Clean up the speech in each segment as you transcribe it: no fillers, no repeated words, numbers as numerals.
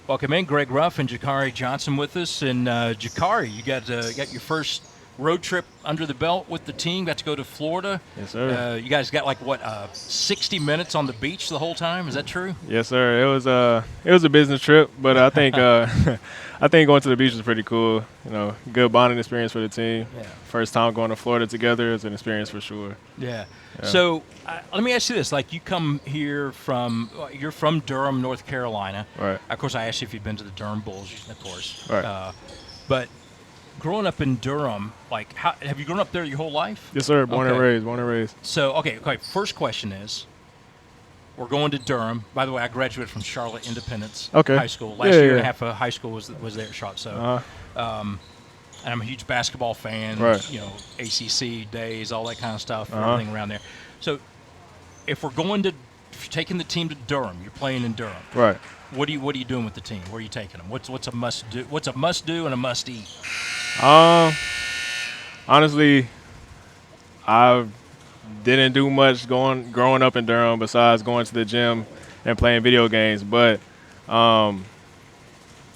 Welcome in, Greg Ruff and Jikari Johnson with us. And Jikari, you got your first road trip under the belt with the team. Got to go to Florida. Yes, sir. You guys got 60 minutes on the beach the whole time. Is that true? Yes, sir. It was a business trip, but I think I think going to the beach was pretty cool. Good bonding experience for the team. Yeah. First time going to Florida together is an experience for sure. Yeah. Yeah. So let me ask you this: you come here you're from Durham, North Carolina. Right. Of course, I asked you if you've been to the Durham Bulls, of course. Right. But growing up in Durham, have you grown up there your whole life? Yes, sir. Born and Okay. raised. So, okay. First question is, we're going to Durham. By the way, I graduated from Charlotte Independence Okay. High School. Last Yeah, year and yeah. a half of high school was there at Charlotte. So, Uh-huh. and I'm a huge basketball fan. Right. ACC days, all that kind of stuff, Uh-huh. everything around there. So, if you're taking the team to Durham, you're playing in Durham. Right. What are you doing with the team? Where are you taking them? What's a must do? What's a must do and a must eat? Honestly, I didn't do much growing up in Durham besides going to the gym and playing video games. But Got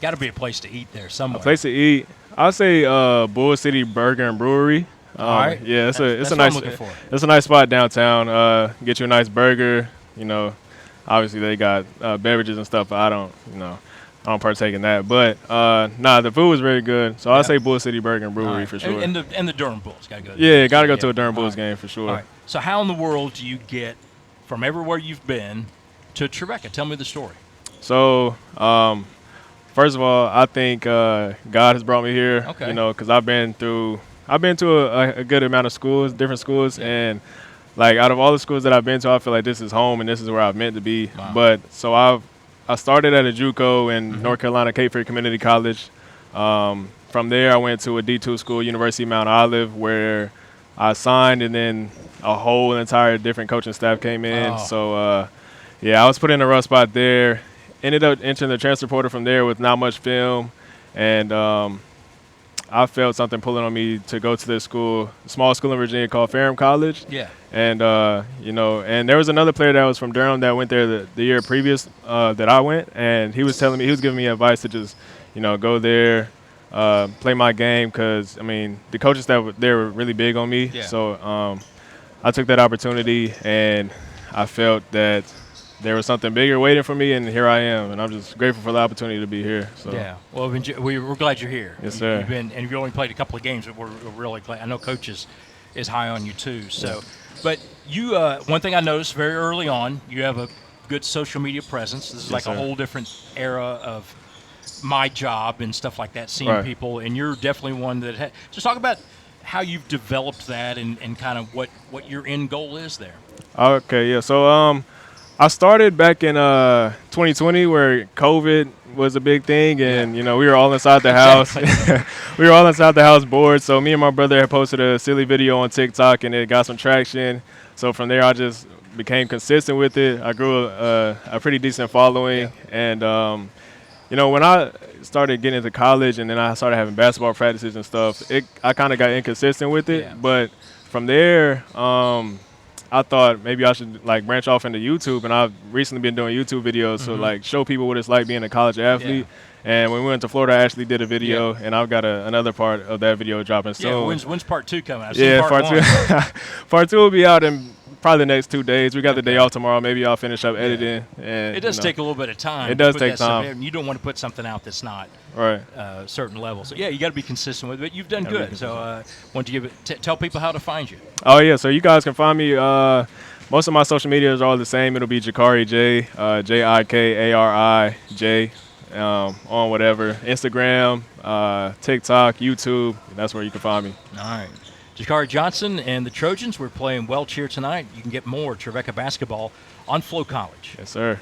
to be a place to eat there somewhere. a place to eat, I'll say Bull City Burger and Brewery. All right. Yeah, it's That's a what I'm nice looking for. it's a nice spot downtown. Get you a nice burger. Obviously they got beverages and stuff. But I don't partake in that. But the food was very good. So Yeah. I'll say Bull City Burger and All Brewery right. for sure. And the Durham Bulls got to go. Yeah, got to go to a Durham All Bulls right. game for sure. All right. So how in the world do you get from everywhere you've been to Trevecca? Tell me the story. So, first of all, I think God has brought me here. Okay. Because I've been to a good amount of schools, different schools, and out of all the schools that I've been to, I feel like this is home and this is where I've meant to be. Wow. But so I started at a JUCO in North Carolina, Cape Fear Community College. From there, I went to a D2 school, University of Mount Olive, where I signed, and then a whole entire different coaching staff came in. Oh. So, I was put in a rough spot there. Ended up entering the transfer portal from there with not much film, and I felt something pulling on me to go to this school, a small school in Virginia called Ferrum College. Yeah. And and there was another player that was from Durham that went there the year previous that I went, and he was giving me advice to just go there, play my game, because the coaches that were there were really big on me. Yeah. So I took that opportunity, and I felt that there was something bigger waiting for me, and here I am, and I'm just grateful for the opportunity to be here. So. Yeah. Well, we're glad you're here. Yes, sir. You've only played a couple of games, but we're really glad. I know Coach is high on you too. So, but you, one thing I noticed very early on, you have a good social media presence. This is Yes, like a sir. whole different era of my job and stuff like that, seeing Right. people, and you're definitely one that just talk about how you've developed that and kind of what your end goal is there. Okay, yeah. So I started back in 2020 where COVID was a big thing, and we were all inside the house. We were all inside the house bored. So me and my brother had posted a silly video on TikTok, and it got some traction. So from there, I just became consistent with it. I grew a pretty decent following, and when I started getting into college, and then I started having basketball practices and stuff, I kind of got inconsistent with it. Yeah. But from there, I thought maybe I should branch off into YouTube, and I've recently been doing YouTube videos to show people what it's like being a college athlete. And when we went to Florida, I actually did a video, and I've got another part of that video dropping soon. Yeah. When's part 2 coming? I've seen Yeah, part part 1. two. Part 2 will be out in probably the next 2 days. We got the day off tomorrow. Maybe I'll finish up editing. And It does take a little bit of time. It to does put take that stuff time. in. You don't want to put something out that's not right. a certain level. So yeah, you got to be consistent with it. But you've done Gotta be good. So why don't you tell people how to find you? Oh yeah, so you guys can find me. Most of my social medias are all the same. It'll be Jikari J, Jikarij, on whatever Instagram, TikTok, YouTube. That's where you can find me. All right. Jikari Johnson and the Trojans, we're playing Welch here tonight. You can get more Trevecca basketball on Flow College. Yes, sir.